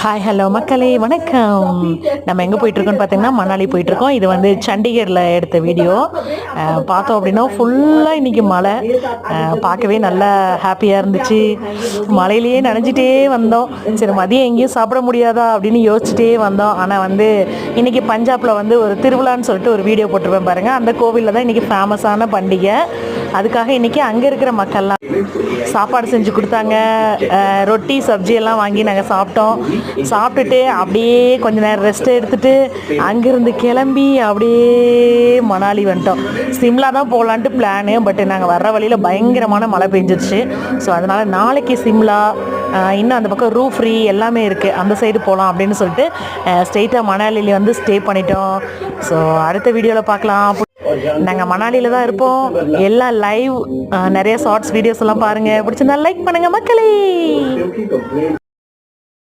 Hi hello மக்களே வணக்கம். நம்ம எங்கே போயிட்டுருக்கோம்னு பார்த்தீங்கன்னா மணாலி போயிட்டுருக்கோம். இது வந்து சண்டிகரில் எடுத்த வீடியோ. பார்த்தோம் அப்படின்னா ஃபுல்லாக இன்றைக்கி மழை. பார்க்கவே நல்லா ஹாப்பியாக இருந்துச்சு. மழையிலேயே நனைஞ்சிட்டே வந்தோம். சரி மதியம் எங்கேயும் சாப்பிட முடியாதா அப்படின்னு யோசிச்சுட்டே வந்தோம். ஆனால் வந்து இன்றைக்கி பஞ்சாபில் வந்து ஒரு திருவிழான்னு சொல்லிட்டு ஒரு வீடியோ போட்டிருப்பேன் பாருங்கள். அந்த கோவிலில் தான் இன்றைக்கி ஃபேமஸான பண்டிகை. அதுக்காக இன்றைக்கி அங்கே இருக்கிற மக்கள்லாம் சாப்பாடு செஞ்சு கொடுத்தாங்க. ரொட்டி சப்ஜி எல்லாம் வாங்கி நாங்கள் சாப்பிட்டுட்டு அப்படியே கொஞ்ச நேரம் ரெஸ்ட் எடுத்துகிட்டு அங்கேருந்து கிளம்பி அப்படியே மணாலி வந்துட்டோம். சிம்லா தான் போகலான்ட்டு பிளானு. பட் நாங்கள் வர்ற வழியில் பயங்கரமான மழை பெஞ்சிருச்சு. ஸோ அதனால் நாளைக்கு சிம்லா இன்னும் அந்த பக்கம் ரூஃப்ரீ எல்லாமே இருக்குது, அந்த சைடு போகலாம் அப்படின்னு சொல்லிட்டு ஸ்ட்ரெயிட்டாக மணாலியில் வந்து ஸ்டே பண்ணிட்டோம். ஸோ அடுத்த வீடியோவில் பார்க்கலாம். நாங்கள் மணாலியில் தான் இருப்போம். எல்லாம் லைவ் நிறைய ஷார்ட்ஸ் வீடியோஸ் எல்லாம் பாருங்கள். பிடிச்சிருந்தா லைக் பண்ணுங்கள் மக்களே.